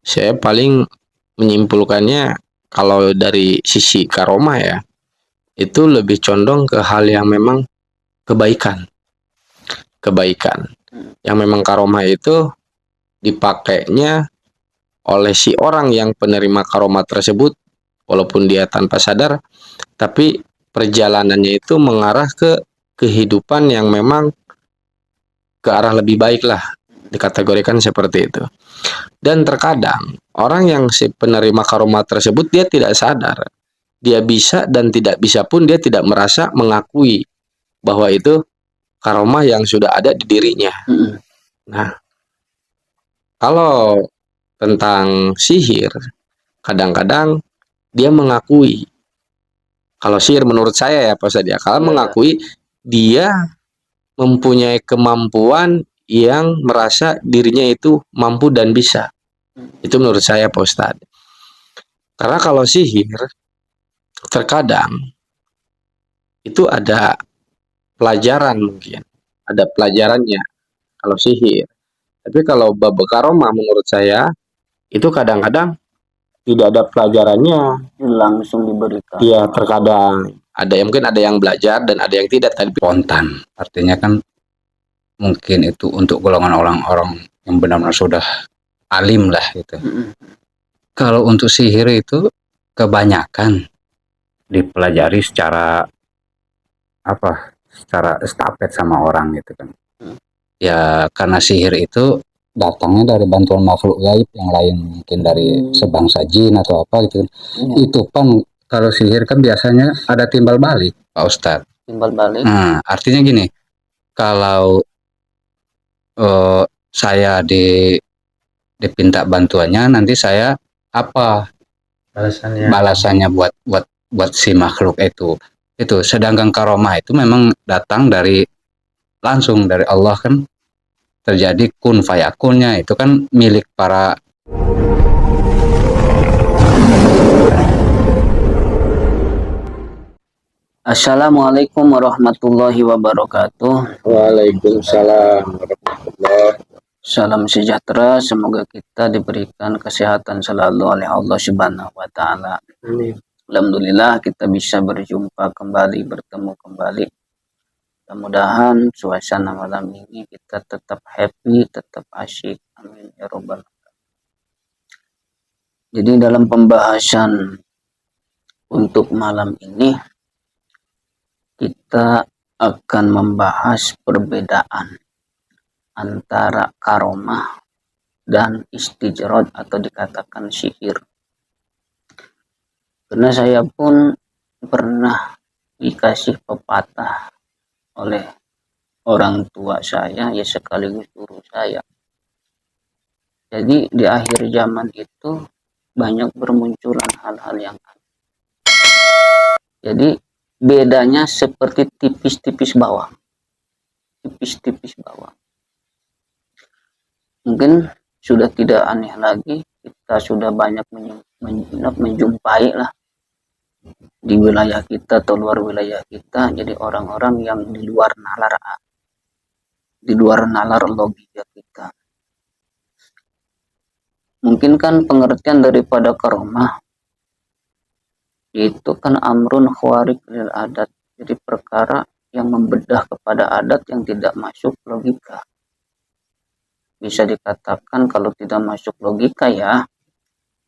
Saya paling menyimpulkannya kalau dari sisi karomah ya, itu lebih condong ke hal yang memang kebaikan. Kebaikan. Yang memang karomah itu dipakainya oleh si orang yang penerima karomah tersebut, walaupun dia tanpa sadar, tapi perjalanannya itu mengarah ke kehidupan yang memang ke arah lebih baik lah, dikategorikan seperti itu. Dan terkadang orang yang si penerima karomah tersebut dia tidak sadar, dia bisa dan tidak bisa pun dia tidak merasa mengakui bahwa itu karomah yang sudah ada di dirinya. Nah, kalau tentang sihir, kadang-kadang dia mengakui. Kalau sihir menurut saya ya Pak Ustadz ya, kalau mengakui dia mempunyai kemampuan yang merasa dirinya itu mampu dan bisa. Itu menurut saya Pak Ustadz. Karena kalau sihir, terkadang itu ada pelajaran mungkin. Ada pelajarannya kalau sihir. Tapi kalau bab karomah menurut saya, itu kadang-kadang tidak ada pelajarannya. Langsung diberikan. Iya, terkadang ada yang mungkin ada yang belajar dan ada yang tidak. Tapi Spontan. Artinya kan mungkin itu untuk golongan orang-orang yang benar-benar sudah alim lah gitu. Kalau untuk sihir itu kebanyakan dipelajari secara secara estafet sama orang gitu kan. Ya karena sihir itu datangnya dari bantuan makhluk gaib yang lain, mungkin dari sebangsa jin atau apa gitu kan. Itu kan kalau sihir kan biasanya ada timbal balik Pak Ustadz. Timbal balik. Nah artinya gini, kalau saya dipinta bantuannya, nanti saya apa balasannya buat si makhluk itu. Sedangkan karomah itu memang datang langsung dari Allah kan, terjadi kun fayakunnya itu kan milik para. Assalamualaikum warahmatullahi wabarakatuh. Waalaikumsalam warahmatullahi. Salam sejahtera, semoga kita diberikan kesehatan selalu oleh Allah Subhanahu wa taala. Alhamdulillah kita bisa berjumpa kembali, bertemu kembali. Mudah-mudahan suasana malam ini kita tetap happy, tetap asyik. Amin ya robbal alamin. Jadi dalam pembahasan untuk malam ini kita akan membahas perbedaan antara karomah dan istijrod atau dikatakan sihir. Karena saya pun pernah dikasih pepatah oleh orang tua saya, ya sekaligus guru saya. Jadi di akhir zaman itu banyak bermunculan hal-hal yang aneh. Jadi bedanya seperti tipis-tipis bawang. Tipis-tipis bawang. Mungkin sudah tidak aneh lagi, kita sudah banyak menjumpai lah di wilayah kita atau luar wilayah kita, jadi orang-orang yang di luar nalar logika kita. Mungkin kan pengertian daripada karomah itu kan amrun khawarik lil adat, jadi perkara yang membedah kepada adat yang tidak masuk logika. Bisa dikatakan kalau tidak masuk logika ya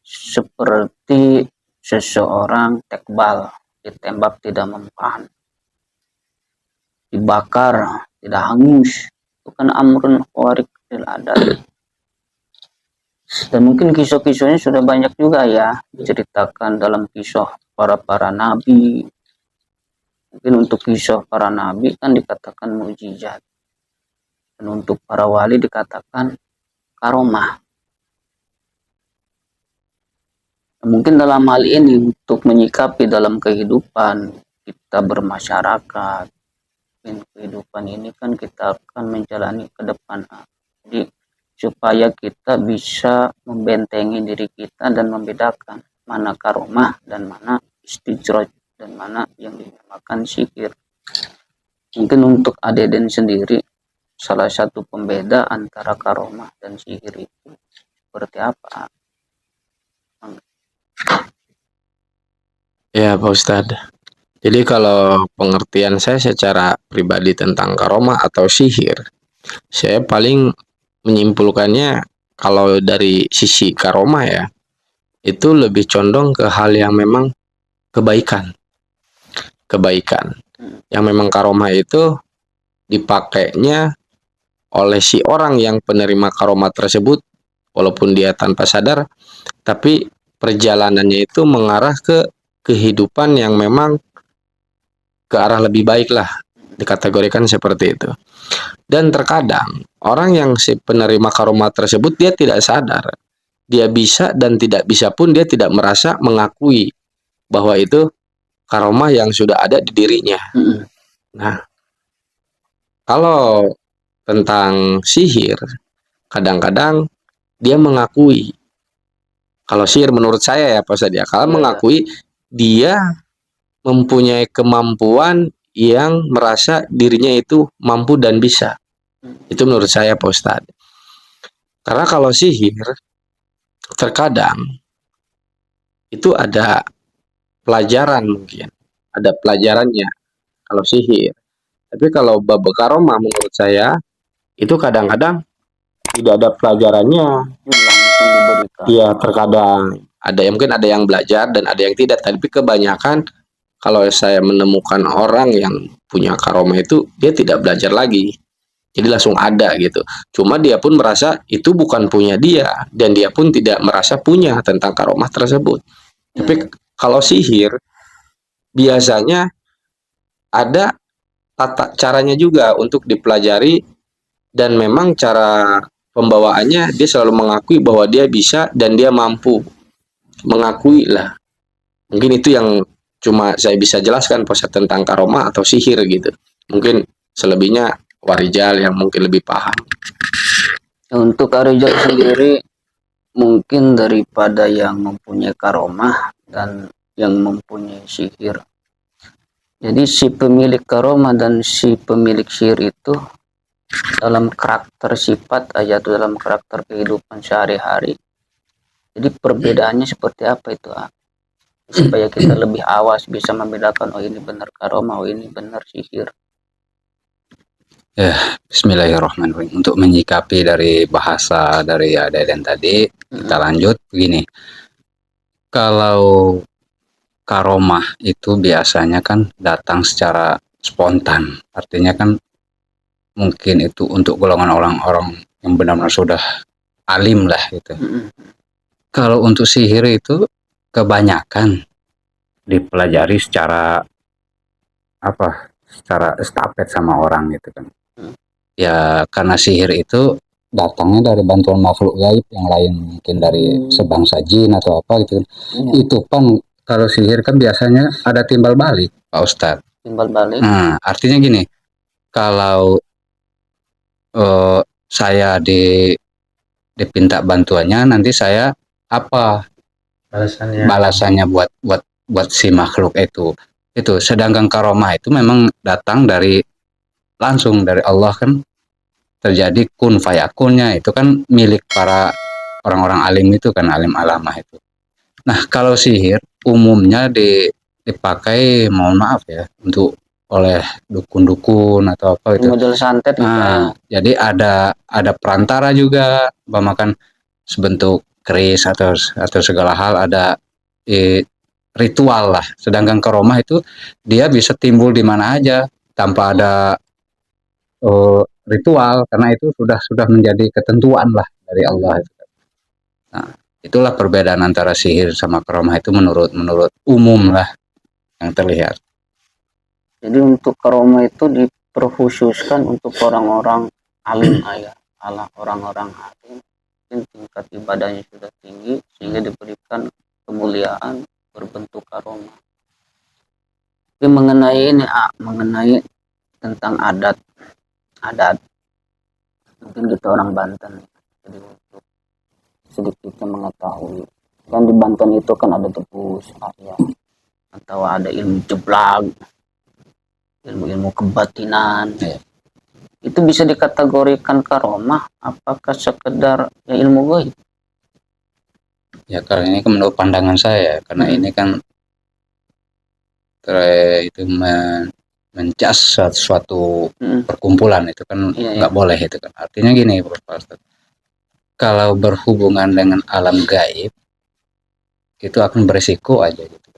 seperti seseorang tekbal, ditembak tidak mempan, dibakar tidak hangus, itu kan amrun khawarik lil adat. Dan mungkin kisah-kisahnya sudah banyak juga ya diceritakan dalam kisah para nabi. Mungkin untuk kisah para nabi kan dikatakan mukjizat. Dan untuk para wali dikatakan karomah. Mungkin dalam hal ini untuk menyikapi dalam kehidupan kita bermasyarakat, kehidupan ini kan kita akan menjalani ke depan. Jadi supaya kita bisa membentengi diri kita dan membedakan mana karomah dan mana istijroj dan mana yang dinamakan sihir. Mungkin untuk Adeden sendiri, salah satu pembeda antara karomah dan sihir itu seperti apa? Ya, Pak Ustadz. Jadi kalau pengertian saya secara pribadi tentang karomah atau sihir, saya paling menyimpulkannya kalau dari sisi karomah ya, itu lebih condong ke hal yang memang kebaikan. Kebaikan. Yang memang karomah itu dipakainya oleh si orang yang penerima karomah tersebut, walaupun dia tanpa sadar, tapi perjalanannya itu mengarah ke kehidupan yang memang ke arah lebih baik lah, dikategorikan seperti itu. Dan terkadang orang yang si penerima karomah tersebut dia tidak sadar, dia bisa dan tidak bisa pun dia tidak merasa mengakui bahwa itu karomah yang sudah ada di dirinya. Nah, kalau tentang sihir, kadang-kadang dia mengakui. Kalau sihir menurut saya ya Pak Ustadz ya, kalau mengakui dia mempunyai kemampuan yang merasa dirinya itu mampu dan bisa. Itu menurut saya Pak Ustadz. Karena kalau sihir, terkadang itu ada pelajaran mungkin. Ada pelajarannya kalau sihir. Tapi kalau bab karomah menurut saya, itu kadang-kadang tidak ada pelajarannya. Langsung diberikan. Iya, terkadang ada yang mungkin ada yang belajar dan ada yang tidak. Tapi kebanyakan kalau saya menemukan orang yang punya karomah itu dia tidak belajar lagi. Jadi langsung ada gitu. Cuma dia pun merasa itu bukan punya dia dan dia pun tidak merasa punya tentang karomah tersebut. Tapi kalau sihir biasanya ada tata caranya juga untuk dipelajari dan memang cara pembawaannya dia selalu mengakui bahwa dia bisa dan dia mampu. Mengakui lah. Mungkin itu yang cuma saya bisa jelaskan Pak Ustadz tentang karomah atau sihir gitu. Mungkin selebihnya Warijal yang mungkin lebih paham. Untuk Arijal sendiri, mungkin daripada yang mempunyai karomah dan yang mempunyai sihir. Jadi si pemilik karomah dan si pemilik sihir itu dalam karakter sifat aja tuh, dalam karakter kehidupan sehari-hari. Jadi perbedaannya seperti apa itu? Supaya kita lebih awas bisa membedakan, oh ini benar karomah, oh ini benar sihir. Ya, bismillahirrahmanirrahim. Untuk menyikapi dari bahasa dari Deden tadi, kita lanjut begini. Kalau karomah itu biasanya kan datang secara spontan. Artinya kan mungkin itu untuk golongan orang-orang yang benar-benar sudah alim lah gitu. Kalau untuk sihir itu kebanyakan dipelajari secara secara estafet sama orang gitu kan. Ya karena sihir itu datangnya dari bantuan makhluk gaib yang lain, mungkin dari sebangsa jin atau apa gitu kan. Itu kan kalau sihir kan biasanya ada timbal balik Pak Ustadz. Timbal balik. Nah artinya gini, kalau saya dipinta bantuannya, nanti saya apa balasannya buat si makhluk itu. Sedangkan karomah itu memang datang langsung dari Allah kan, terjadi kun fayakunnya itu kan milik para orang-orang alim itu kan, alim alamah itu. Nah kalau sihir umumnya dipakai, mohon maaf ya, untuk oleh dukun-dukun atau apa itu. Model santet gitu. Jadi ada perantara juga, bahkan sebentuk keris atau segala hal, ada ritual lah. Sedangkan karomah itu dia bisa timbul di mana aja tanpa ada ritual, karena itu sudah menjadi ketentuan lah dari Allah. Nah, itulah perbedaan antara sihir sama karomah itu menurut umum lah yang terlihat. Jadi untuk karomah itu diperkhususkan untuk orang-orang alim ayah, orang-orang alim, mungkin tingkat ibadahnya sudah tinggi sehingga diberikan kemuliaan berbentuk karomah. Tapi mengenai ini, mengenai tentang adat, mungkin kita orang Banten, jadi untuk sedikitnya mengetahui, kan di Banten itu kan ada tepus ayah, atau ada ilmu jeblag, ilmu kebatinan. Itu bisa dikategorikan karomah apakah sekedar ya ilmu gaib? Ya karena ini kan menurut pandangan saya, karena ini kan itu mencas suatu Mm. perkumpulan itu kan Iya, nggak boleh itu kan. Artinya gini, Pak Ustadz, kalau berhubungan dengan alam gaib itu akan berisiko aja gitu.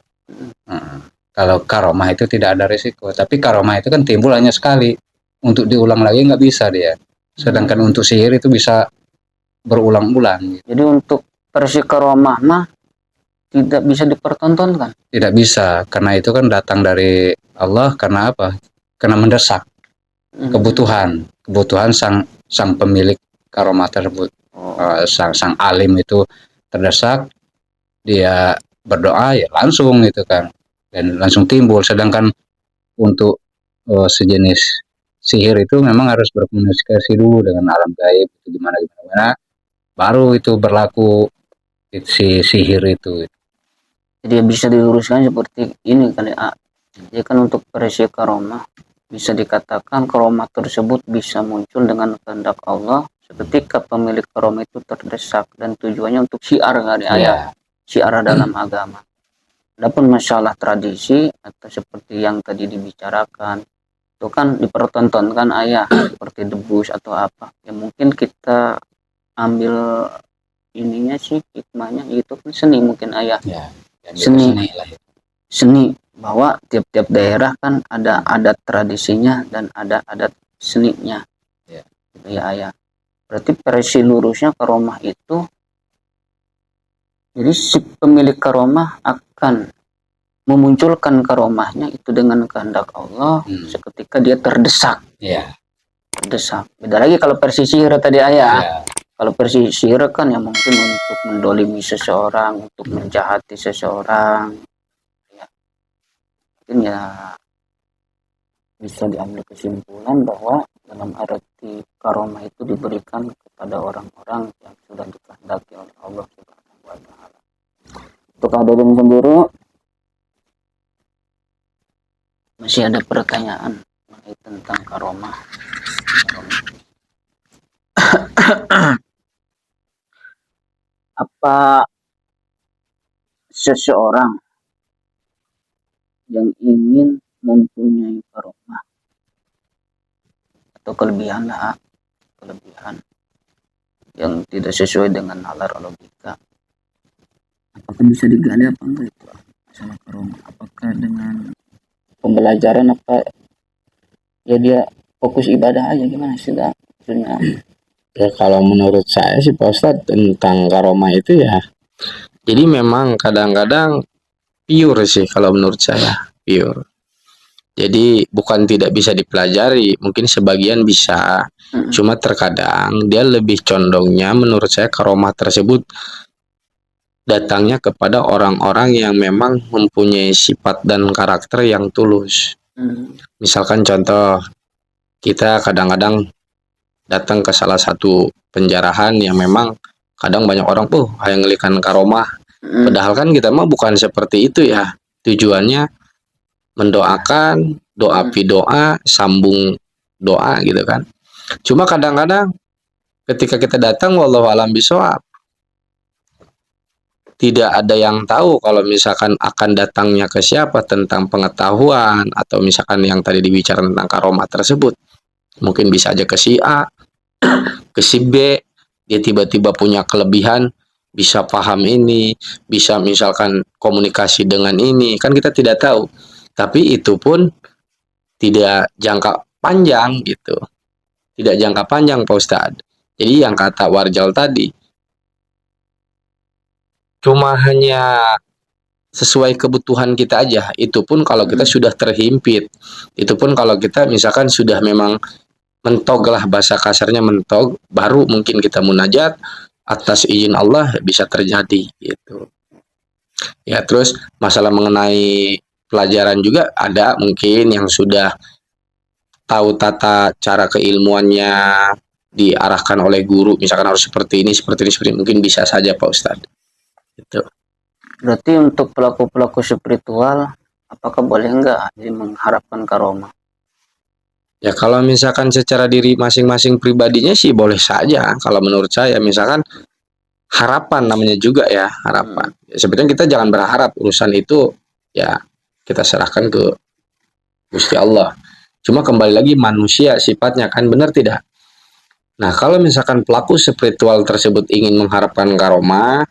Kalau karomah itu tidak ada risiko, tapi karomah itu kan timbul hanya sekali, untuk diulang lagi nggak bisa dia. Sedangkan untuk sihir itu bisa berulang-ulang. Jadi untuk versi karomah mah tidak bisa dipertontonkan. Tidak bisa, karena itu kan datang dari Allah. Karena apa? Karena mendesak kebutuhan sang pemilik karomah tersebut. Sang alim itu terdesak, dia berdoa ya langsung gitu kan, dan langsung timbul. Sedangkan untuk sejenis sihir itu memang harus berkomunikasi dulu dengan alam gaib, itu gimana baru itu berlaku si sihir itu. Jadi bisa diluruskan seperti ini kali A. Jadi kan untuk versi karomah bisa dikatakan karomah tersebut bisa muncul dengan kehendak Allah seketika pemilik karomah itu terdesak, dan tujuannya untuk syiar kali A. Syiar dalam agama. Adapun masalah tradisi atau seperti yang tadi dibicarakan itu kan dipertontonkan ayah seperti debus atau apa. Ya mungkin kita ambil ininya sih, hikmahnya itu kan seni mungkin ayah. Seni bahwa tiap-tiap daerah kan ada adat tradisinya dan ada adat seninya. Gitu ya ayah. Berarti versi lurusnya karomah itu, jadi si pemilik karomah akan memunculkan karomahnya itu dengan kehendak Allah seketika dia terdesak. Terdesak. Beda lagi kalau versi sihir tadi ayah. Kalau versi sihir kan ya mungkin untuk mendolimi seseorang, untuk menjahati seseorang. Ya. Mungkin ya bisa diambil kesimpulan bahwa dalam arti karomah itu diberikan kepada orang-orang yang sudah dikehendaki oleh Allah Subhanahu wa taala. Untuk hadirin sendiri, masih ada pertanyaan mengenai tentang karomah. Apa seseorang yang ingin mempunyai karomah atau kelebihan yang tidak sesuai dengan nalar logika, apakah bisa digali apa enggak itu masalah karomah? Apakah dengan pembelajaran apa ya dia fokus ibadah aja, gimana sih dah? Ya kalau menurut saya sih Pak Ustadz tentang karomah itu ya, jadi memang kadang-kadang pure sih kalau menurut saya, pure. Jadi bukan tidak bisa dipelajari, mungkin sebagian bisa, cuma terkadang dia lebih condongnya menurut saya karomah tersebut datangnya kepada orang-orang yang memang mempunyai sifat dan karakter yang tulus. Misalkan contoh, kita kadang-kadang datang ke salah satu penjarahan yang memang kadang banyak orang hayang ngelikan karomah, padahal kan kita mah bukan seperti itu ya. Tujuannya mendoakan, doa, sambung doa gitu kan. Cuma kadang-kadang ketika kita datang, wallahu alam bishawab, tidak ada yang tahu kalau misalkan akan datangnya ke siapa, tentang pengetahuan atau misalkan yang tadi dibicarakan tentang karomah tersebut. Mungkin bisa aja ke si A, ke si B, dia tiba-tiba punya kelebihan, bisa paham ini, bisa misalkan komunikasi dengan ini, kan kita tidak tahu. Tapi itu pun tidak jangka panjang gitu. Tidak jangka panjang Pak Ustadz. Jadi yang kata Warjal tadi, cuma hanya sesuai kebutuhan kita aja. Itu pun kalau kita sudah terhimpit. Itu pun kalau kita misalkan sudah memang mentog lah, bahasa kasarnya mentog, baru mungkin kita munajat, atas izin Allah bisa terjadi gitu. Ya terus masalah mengenai pelajaran juga ada mungkin yang sudah tahu tata cara keilmuannya, diarahkan oleh guru, misalkan harus seperti ini, mungkin bisa saja Pak Ustadz. Gitu. Berarti untuk pelaku-pelaku spiritual, apakah boleh enggak mengharapkan karomah? Ya kalau misalkan secara diri masing-masing pribadinya sih boleh saja. Kalau menurut saya, misalkan harapan namanya juga ya, harapan. Ya, sebenarnya kita jangan berharap urusan itu ya kita serahkan ke Gusti Allah. Cuma kembali lagi manusia sifatnya kan, benar tidak? Nah, kalau misalkan pelaku spiritual tersebut ingin mengharapkan karomah,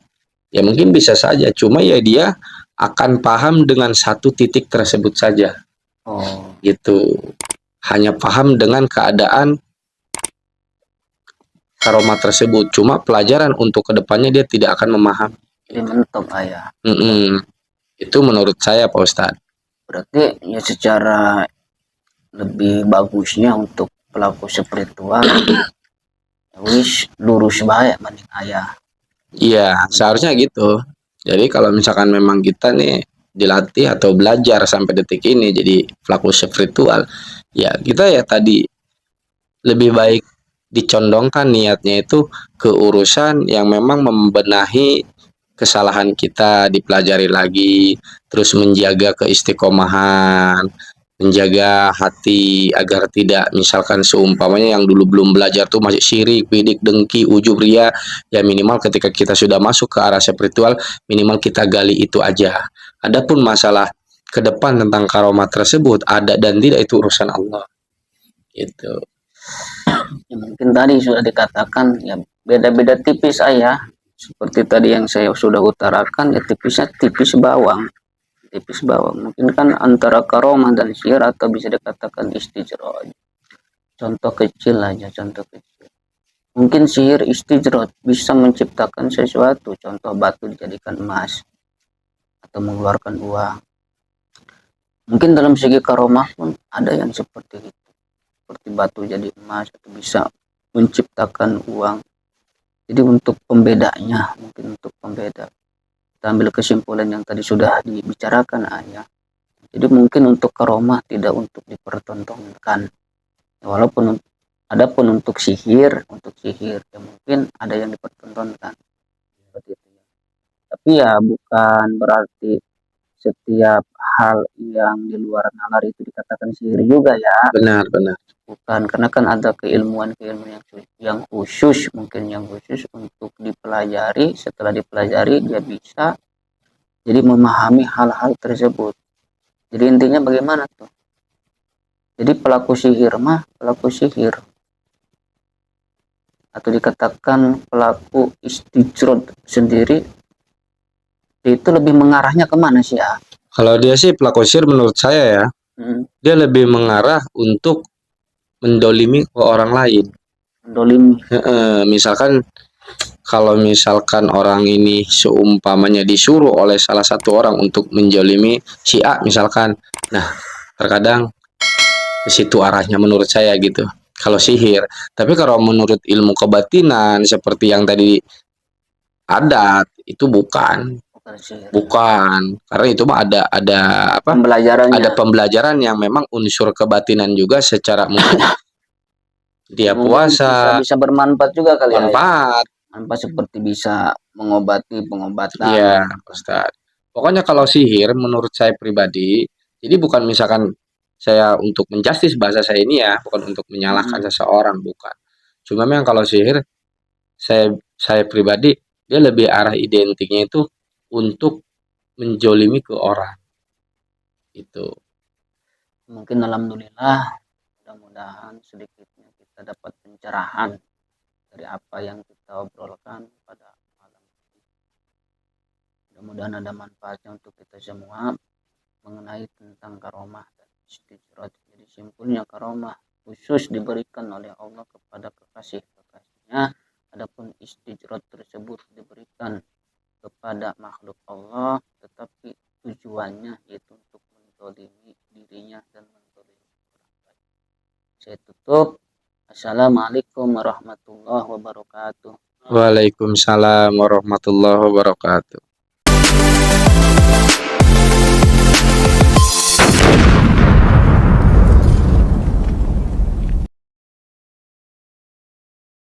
ya mungkin bisa saja. Cuma ya dia akan paham dengan satu titik tersebut saja. Oh, Gitu. Hanya paham dengan keadaan karomah tersebut. Cuma pelajaran untuk kedepannya dia tidak akan memahami. jadi mentok ayah. Itu menurut saya, Pak Ustadz. Berarti ya secara lebih bagusnya untuk pelaku spiritual wis lurus baik mending ayah. Iya, seharusnya gitu. Jadi kalau misalkan memang kita nih dilatih atau belajar sampai detik ini jadi pelaku spiritual, ya kita ya tadi lebih baik dicondongkan niatnya itu ke urusan yang memang membenahi kesalahan kita, dipelajari lagi, terus menjaga keistiqomahan, menjaga hati agar tidak misalkan seumpamanya yang dulu belum belajar tuh masih syirik, bidik, dengki, ujub, ria, ya minimal ketika kita sudah masuk ke arah spiritual, minimal kita gali itu aja. Adapun masalah ke depan tentang karomah tersebut ada dan tidak itu urusan Allah. Gitu. Ya, mungkin tadi sudah dikatakan ya beda-beda tipis ayah. Seperti tadi yang saya sudah utarakan ya tipisnya tipis bawang. Tipis bawang. Mungkin kan antara karomah dan sihir atau bisa dikatakan istijroj. Contoh kecil aja, contoh kecil. Mungkin sihir istijroj bisa menciptakan sesuatu. Contoh batu dijadikan emas atau mengeluarkan uang. Mungkin dalam segi karomah pun ada yang seperti itu. Seperti batu jadi emas atau bisa menciptakan uang. Jadi untuk pembedanya, mungkin untuk pembeda, kita ambil kesimpulan yang tadi sudah dibicarakan ayah. Jadi mungkin untuk karomah tidak untuk dipertontonkan. Walaupun adapun untuk sihir ya mungkin ada yang dipertontonkan. Seperti itu ya. Tapi ya bukan berarti setiap hal yang di luar nalar itu dikatakan sihir juga ya. Benar, benar. Bukan, karena kan ada keilmuan-keilmuan yang khusus, mungkin yang khusus untuk dipelajari. Setelah dipelajari dia bisa jadi memahami hal-hal tersebut. Jadi intinya bagaimana tuh? Jadi pelaku sihir atau dikatakan pelaku istijrod sendiri itu lebih mengarahnya kemana sih ya? Kalau dia sih pelaku sihir menurut saya ya, dia lebih mengarah untuk mendolimi ke orang lain. Mendolimi. Misalkan kalau misalkan orang ini seumpamanya disuruh oleh salah satu orang untuk menjolimi si A misalkan, nah terkadang ke situ arahnya menurut saya gitu. Kalau sihir, tapi kalau menurut ilmu kebatinan seperti yang tadi adat itu bukan. Bukan, karena itu mah ada apa? Pembelajarannya. Ada pembelajaran yang memang unsur kebatinan juga secara mungkin dia puasa bisa bermanfaat juga kali ya. manfaat. Manfaat seperti bisa mengobati pengobatan. Iya, Ustaz. Pokoknya kalau sihir menurut saya pribadi, jadi bukan misalkan saya untuk menjustis bahasa saya ini ya, bukan untuk menyalahkan seseorang, bukan. Cuma memang kalau sihir saya pribadi dia lebih arah identiknya itu untuk menjolimi ke orang. Itu. Mungkin alhamdulillah, mudah-mudahan sedikitnya kita dapat pencerahan dari apa yang kita obrolkan pada malam ini. Mudah-mudahan ada manfaatnya untuk kita semua mengenai tentang karomah dan istijroj. Jadi simpulnya karomah khusus diberikan oleh Allah kepada kekasih-kekasihnya. Adapun istijroj tersebut diberikan kepada makhluk Allah, tetapi tujuannya yaitu untuk menzalimi dirinya dan menzalimi orang lain. Saya tutup. Assalamualaikum warahmatullahi wabarakatuh. Waalaikumsalam warahmatullahi wabarakatuh.